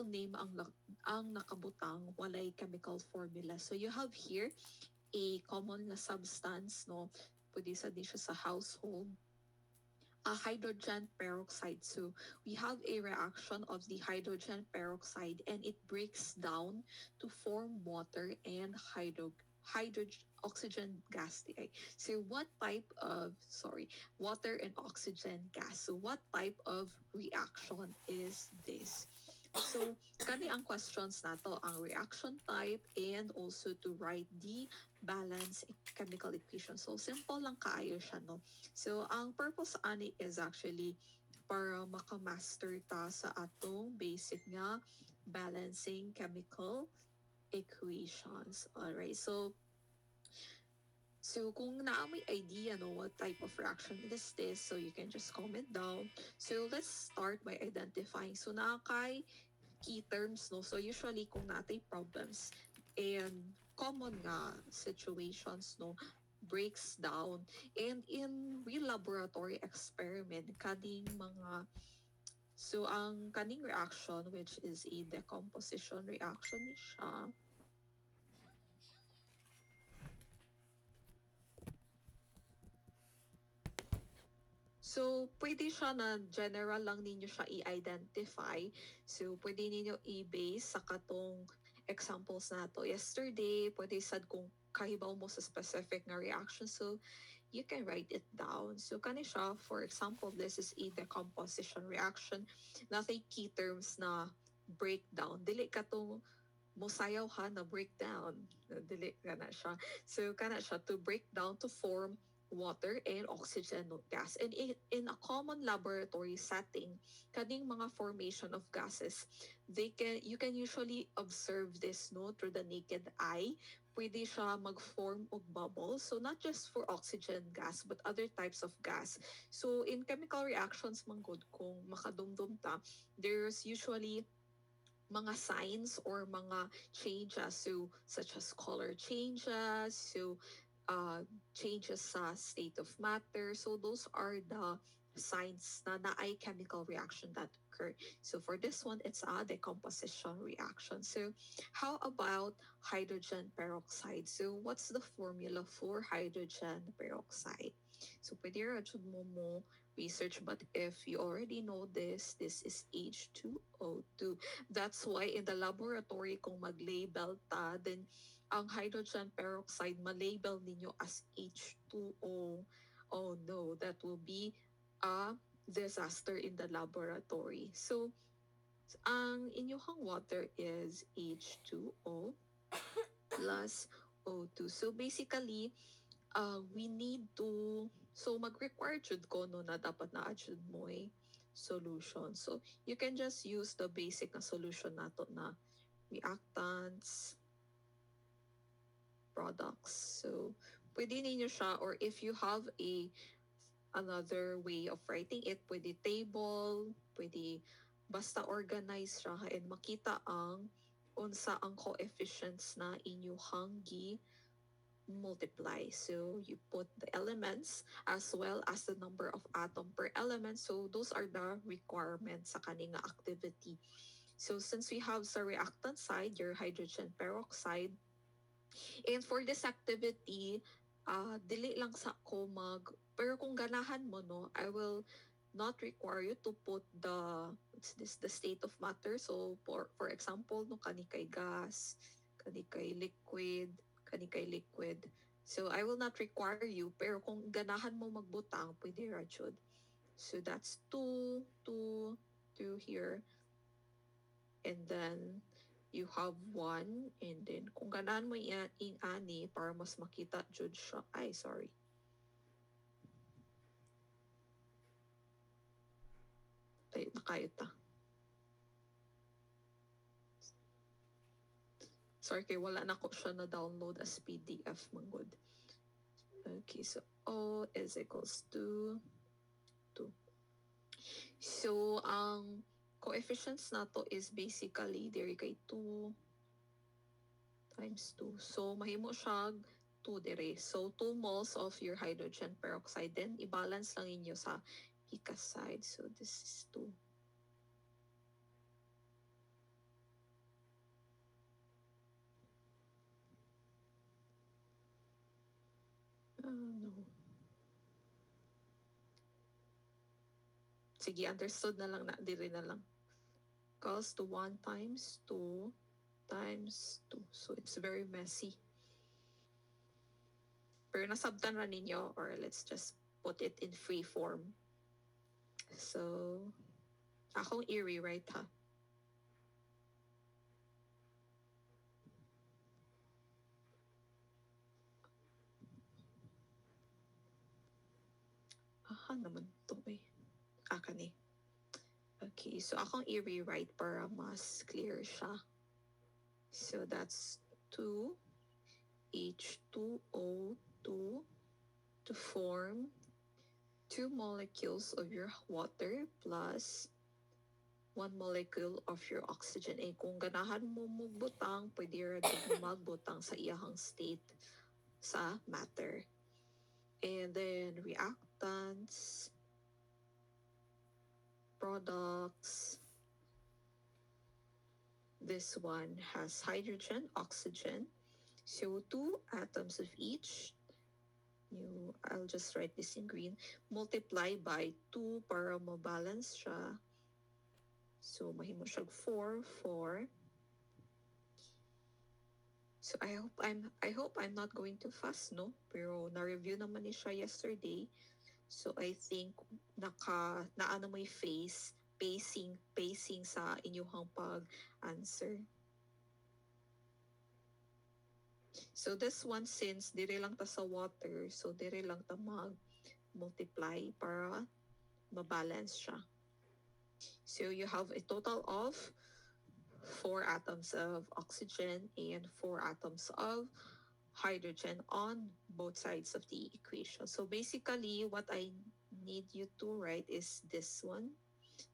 name ang nakabutang, walay chemical formula. So you have here a common na substance, no? Pwede sa din siya sa household. Hydrogen peroxide. So we have a reaction of the hydrogen peroxide and it breaks down to form water and hydrogen oxygen gas. So what type of, water and oxygen gas. So what type of reaction is this? So kani ang questions nato ang reaction type and also to write the balance chemical equation. So simple lang kaayo siya, no? So ang purpose ani is actually para makamaster ta sa atong basic nga balancing chemical equations. Alright, so kung naamoy idea, no, what type of reaction is this, so you can just comment down. So let's start by identifying. So nakakay key terms, no? So usually kung natay problems and common nga situations, no, breaks down. And in real laboratory experiment, ang kaning reaction, which is a decomposition reaction ni siya. So, pwede siya na general lang ninyo siya i-identify. So, pwede ninyo i-base sa katong examples na to yesterday. Pwede sad kung kahibaw mo sa specific nga reaction. So, you can write it down. So, kani siya, for example, this is a decomposition reaction. Natay key terms na breakdown. Dili ka to mosayaw ha na breakdown. Dili ka na siya. So, kana siya to break down to form water and oxygen gas. And in a common laboratory setting, kaning mga formation of gases, you can usually observe this, no, through the naked eye. Pwede siya mag-form of bubbles. So not just for oxygen gas, but other types of gas. So in chemical reactions, manggod, kung makadumdum ta, there's usually mga signs or mga changes, so such as color changes, changes sa state of matter. So those are the signs na naay chemical reaction that occur. So for this one, it's a decomposition reaction. So how about hydrogen peroxide? So what's the formula for hydrogen peroxide? So pwede rajud mo research, but if you already know this is H2O2. That's why in the laboratory, kung mag-label ta, then ang hydrogen peroxide malabel ninyo as H2O. Oh no, that will be a disaster in the laboratory. So, ang inyong water is H2O plus O2. So basically, we need to, so mag-require jud ko no na dapat na jud mo solution. So you can just use the basic na solution nato na reactants, products. So pwede ninyo siya, or if you have another way of writing it, pwede table, pwede basta organize siya and makita ang unsa ang coefficients na inyuhang multiply. So you put the elements as well as the number of atom per element. So those are the requirements sa kaning activity. So since we have sa reactant side, your hydrogen peroxide, and for this activity, dili lang sa ko pero kung ganahan mo, no, I will not require you to put the state of matter. So for example, no, kani kay gas, kani kay liquid. So I will not require you, pero kung ganahan mo magbutang, pwede rajud. So that's 2 here. And then you have 1, and then kung ganahan mo ani para mas makita jud siya. Ay, sorry. Ay, nakayo ta. Sorry kay wala na ko siya na download as PDF manggod. Okay, so O is equals to 2. So ang coefficients nato is basically diri kay 2 times 2. So mahimo siya 2 dire. So 2 moles of your hydrogen peroxide, then i-balance lang inyo sa hika side. So this is 2. No. Sige, understood na lang na, diri na lang. Equals to 1 times 2 times 2. So it's very messy. Pero nasabtan na ninyo, or let's just put it in free form. So, akong i-rewrite ha. Aha naman to eh. Kani. Okay, so akong i-rewrite para mas clear siya. So that's 2 H2O2 to form 2 molecules of your water plus 1 molecule of your oxygen. Eh, kung ganahan mo magbutang, pwede rin mo magbutang sa iyahang state sa matter. And then reactants, products. This one has hydrogen, oxygen, so 2 atoms of each. I'll just write this in green. Multiply by 2 para mabalance siya. So mahimo siya 4. So I hope I'm not going too fast, no? Pero na-review naman ni siya yesterday. So I think naano mo yung pacing sa inyong pag-answer. So this one, since dire lang ta sa water, so dire lang ta mag-multiply para mabalance siya. So you have a total of 4 atoms of oxygen and 4 atoms of hydrogen on both sides of the equation. So basically, what I need you to write is this one.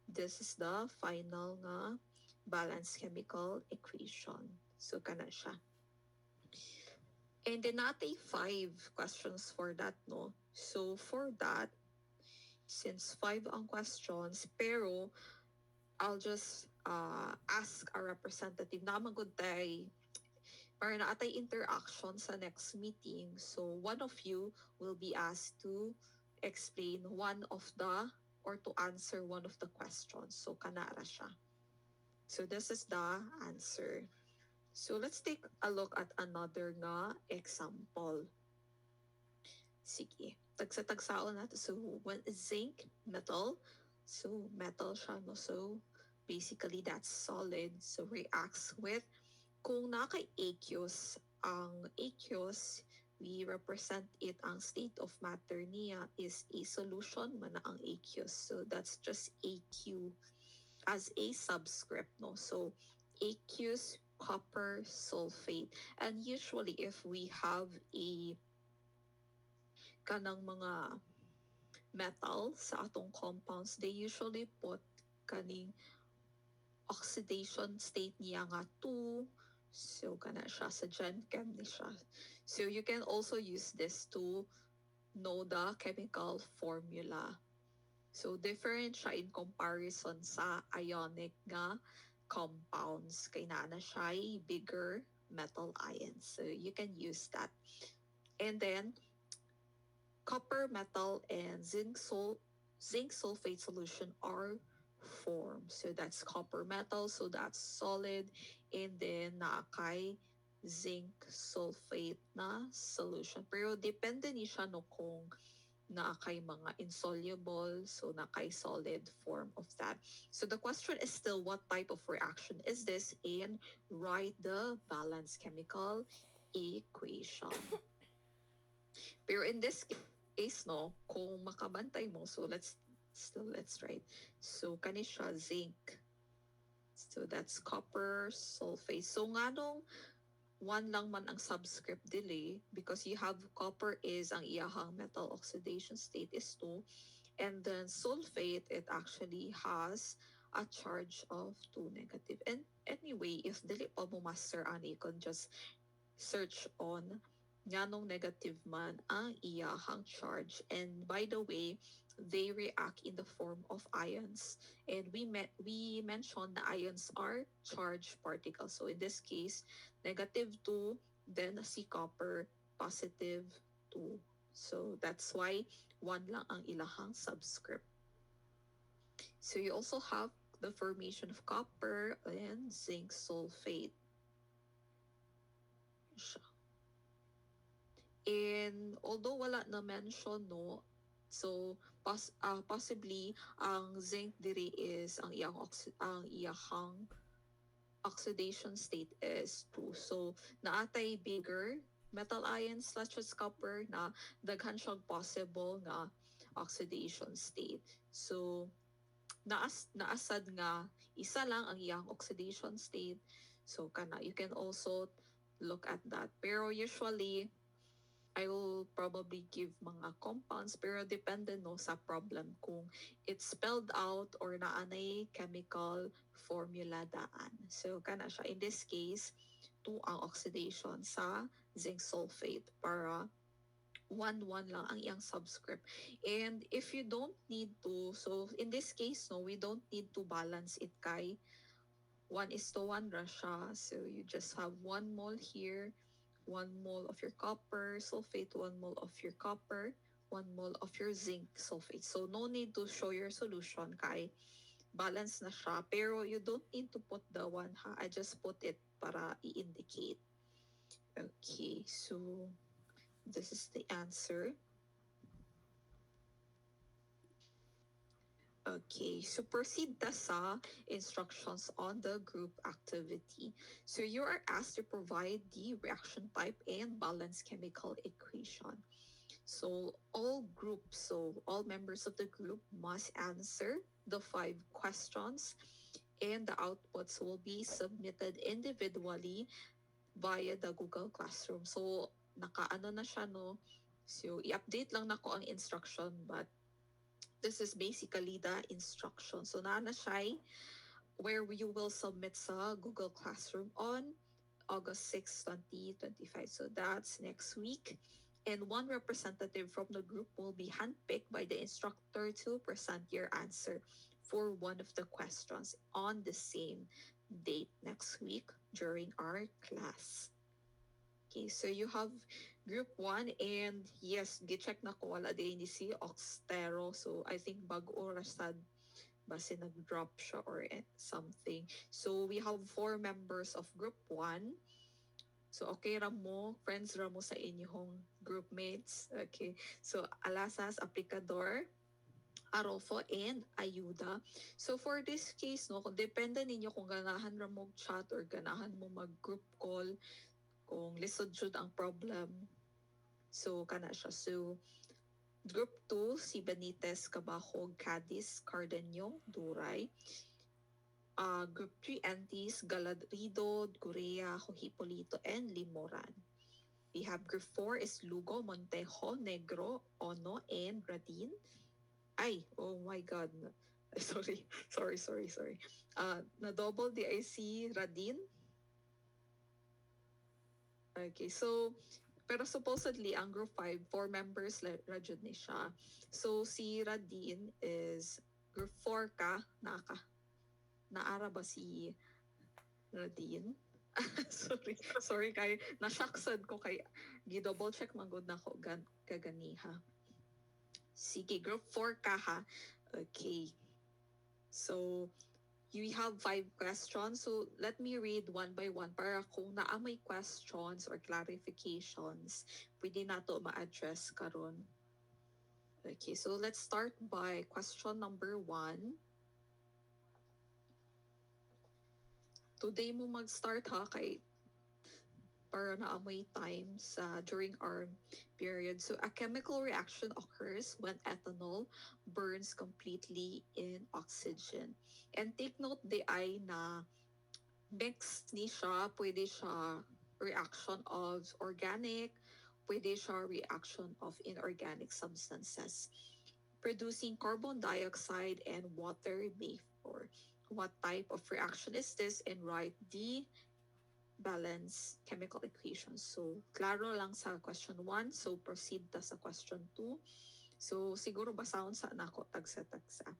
This is the final nga balanced chemical equation. So kana siya. And then natin 5 questions for that, no? So for that, since 5 ang questions, pero I'll just ask a representative na magudtay para na atay interaction sa next meeting. So one of you will be asked to explain one of the or to answer one of the questions. So kanara siya. So this is the answer. So let's take a look at another nga example. Sige, tagsa-tagsaon natin. So when zinc, metal. So metal siya, no? So basically that's solid. So reacts with, kung naka-aqueous, ang aqueous, we represent it, ang state of matter niya is a solution man na ang aqueous. So that's just AQ as a subscript, no? So aqueous copper sulfate. And usually if we have a kanang mga metal sa atong compounds, they usually put kaning oxidation state niya nga 2. So kana siya sa Gen Chem ni siya. So you can also use this to know the chemical formula. So different siya in comparison sa ionic nga compounds. Kay na siya bigger metal ions. So you can use that. And then copper metal and zinc sulfate solution are formed. So that's copper metal, so that's solid. And then naakay zinc sulfate na solution. Pero depende ni siya no kung naakay mga insoluble, so naakay solid form of that. So the question is still, what type of reaction is this? And write the balanced chemical equation. Pero in this case, no, kung makabantay mo, so let's write. So kani siya zinc. So that's copper sulfate. So nga nung one lang man ang subscript dili, because you have copper is ang iyahang metal oxidation state is 2, and then sulfate, it actually has a charge of 2 negative. And anyway, if dili pa mo master ani, you can just search on nganong negative man ang iyahang charge. And by the way, they react in the form of ions. And we mentioned the ions are charged particles. So in this case, -2, then si copper, +2. So that's why 1 lang ang ilahang subscript. So you also have the formation of copper and zinc sulfate. And although wala na mention, no, so possibly ang zinc diri is ang iyang oxidation state is 2. So naatay bigger metal ions such as copper na daghan siyang possible nga oxidation state. So naasad nga isa lang ang iyang oxidation state. So kana you can also look at that. Pero usually I will probably give mga compounds pero depende no sa problem kung it's spelled out or naanay chemical formula daan. So kana siya. In this case, 2 ang oxidation sa zinc sulfate para 1-1 lang ang iyang subscript. And if you don't need to, so in this case, no, we don't need to balance it kay 1:1 ra siya. So you just have 1 mole here, 1 mole of your copper sulfate, 1 mole of your copper, 1 mole of your zinc sulfate. So no need to show your solution kay balance na siya. Pero you don't need to put the 1 ha. I just put it para i-indicate. Okay, so this is the answer. Okay, so proceed ta sa instructions on the group activity. So you are asked to provide the reaction type and balance chemical equation. So all groups, so all members of the group must answer the 5 questions and the outputs will be submitted individually via the Google Classroom. So nakaano na siya no. So i-update lang nako ang instruction but this is basically the instruction. So na siya where you will submit sa Google Classroom on August 6, 2025. So that's next week. And 1 representative from the group will be handpicked by the instructor to present your answer for 1 of the questions on the same date next week during our class. Okay, so you have group 1 and yes, gi-check na ko wala din ni si Oxtero. So I think bag-o rasad base nag-drop siya or something. So we have 4 members of group 1. So okay ra mo, friends ra mo sa inyong group mates. Okay. So Alasas, Aplicador, Arolfo, and Ayuda. So for this case, no, depende ninyo kung ganahan ra mo chat or ganahan mo mag-group call, kung lisod jud ang problem. So kana siya. So group 2, si Benitez, Cabahog, Cadiz, Cardenio, Duray. Group 3 entities, Galadrido, Gurea, Hipolito, and Limoran. We have group 4 is Lugo, Montejo, Negro, Ono, and Radin. Ay, oh my God. Sorry. Na double DIC Radin. Okay, so pero supposedly ang group 5, 4 members rajud ni siya. So si Radin is group 4 ka, naara ba si Radin? sorry kay nashaksad ko kay gi-double check magud nako kaganiha. Sige, group 4 ka ha. Okay. So you have 5 questions. So let me read 1 by 1 para kung naa may questions or clarifications, pwede nato ma-address karon. Okay, so let's start by question number 1. Today mo mag-start ha kay para naamoy time sa during our period. So a chemical reaction occurs when ethanol burns completely in oxygen. And take note di ay na mix ni siya, pwede siya reaction of organic, pwede siya reaction of inorganic substances, producing carbon dioxide and water vapor. What type of reaction is this? And write the balance chemical equation. So, klaro lang sa question 1. So, proceed ta sa question 2. So, siguro basahon sa nako tagsa-tagsa.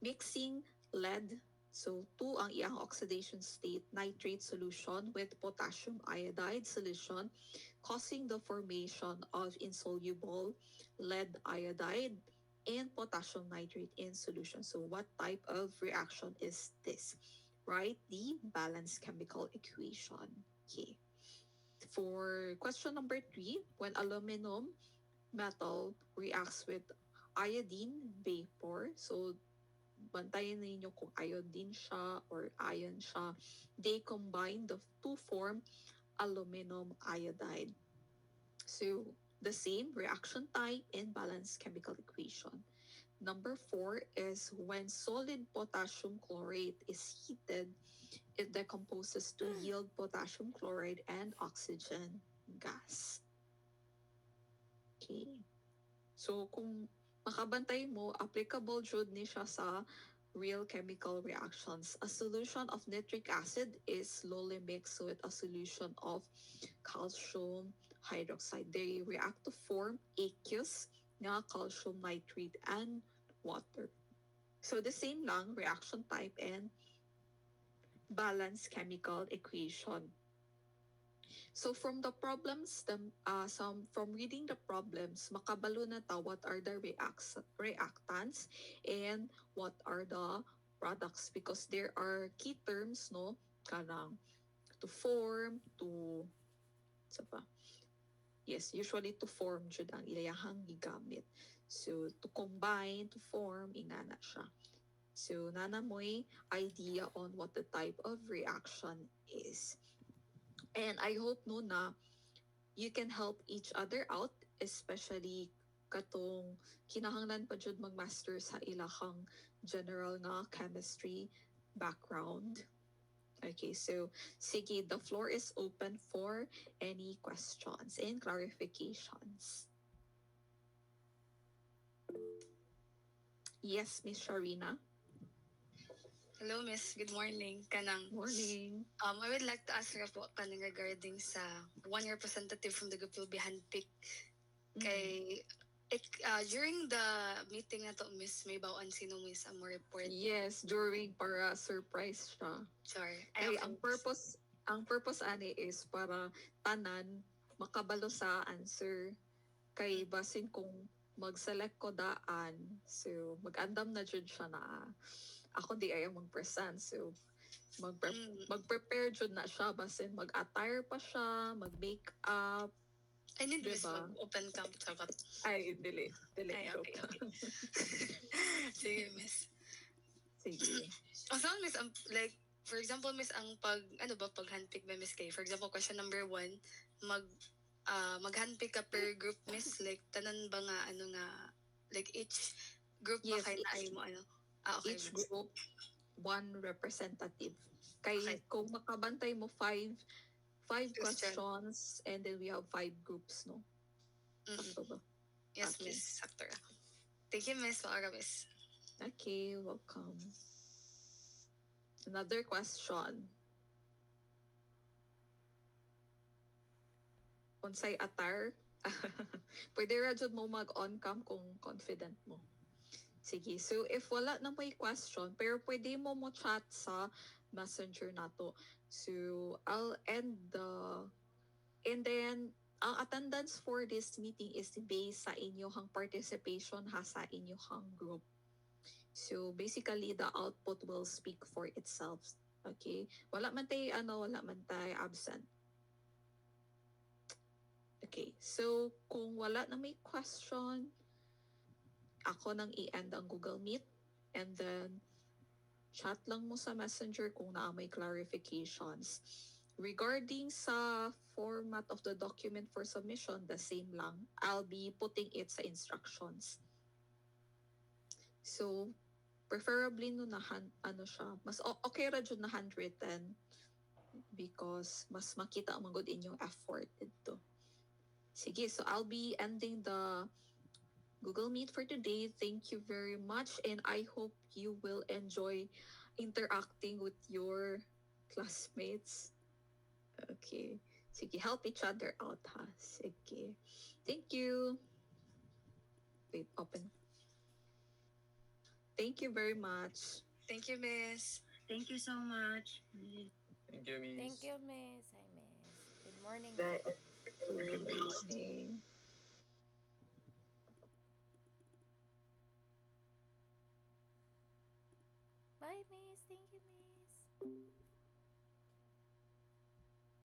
Mixing lead So 2 ang iyang oxidation state, nitrate solution with potassium iodide solution causing the formation of insoluble lead iodide and potassium nitrate in solution. So what type of reaction is this? Write the balanced chemical equation. Okay. For question number 3, when aluminum metal reacts with iodine vapor, so bantayan ninyo kung iodine siya or ion siya, they combine the to form aluminum iodide. So the same reaction type and balanced chemical equation. Number 4 is when solid potassium chlorate is heated, it decomposes to yield potassium chloride and oxygen gas. Okay. So kung makabantay mo, applicable jud ni siya sa real chemical reactions. A solution of nitric acid is slowly mixed with a solution of calcium hydroxide. They react to form aqueous nga calcium nitrate and water. So the same lang, reaction type and balanced chemical equation. So from the problems, from reading the problems, makabalo na ta what are the reactants and what are the products because there are key terms, no? Kanang to form, to sa pa. Yes, usually to form jud ang ilayahang gigamit. So to combine, to form, inana siya. So nana mo'y idea on what the type of reaction is. And I hope no na you can help each other out, especially katong kinahanglan pa jud mag-master sa ilahang general nga chemistry background. Okay, so sige, the floor is open for any questions and clarifications. Yes, Miss Sharina. Hello, Miss. Good morning. Kanang. Morning. I would like to ask po kanang regarding sa one representative from the group will be handpicked. Kay during the meeting na to, Miss, may bawaan sino Miss ang mo report. Yes, during para surprise siya. Sorry. Ay, ang purpose ani is para tanan makabalo sa answer kay basin kung mag-select ko daan, so mag-andam na jud siya na ako di ayaw mag-present, so mag-prepare jud na siya basin mag-attire pa siya, mag-make up. I need Miss Diba? mag-open cam sabat. Ay, dili. Ay, okay. Sige, Miss. Sige. So, Miss, like, for example, Miss, ang pag handpick ba, Miss, kay? For example, question number 1, mag-handpick ka per group, Miss, like, tanan ba nga, like, each group Yes, ba kayo mo, okay, each Miss. group, one representative. Kay kung makabantay mo five questions and then we have 5 groups, no? Sakto ba? Yes, Okay. Miss. Sakto ra. Thank you, Miss. Maaga, Miss. Okay, welcome. Another question. Unsay attire? Pwede ra jud mo mag-on cam kung confident mo. Sige, so if wala na may question, pero pwede mo chat sa messenger nato. So I'll end and then ang attendance for this meeting is based sa inyong participation ha sa inyong group. So basically the output will speak for itself. Okay? Wala man tay absent. Okay, so kung wala na may question, ako nang i-end ang Google Meet and then chat lang mo sa messenger kung na may clarifications. Regarding sa format of the document for submission, the same lang. I'll be putting it sa instructions. So, preferably no na siya, mas okay ra jud na handwritten because mas makita ang magod inyong effort dito. Sige, so I'll be ending the Google Meet for today. Thank you very much and I hope you will enjoy interacting with your classmates. Okay. Sige, help each other out ha. Sige. Thank you. Wait, open. Thank you very much. Thank you, Miss. Thank you so much. Thank you, Miss. Thank you, Miss. Hi, Miss. Good morning. Bye. Good Good morning. morning. Bye, Miss. Thank you, Miss.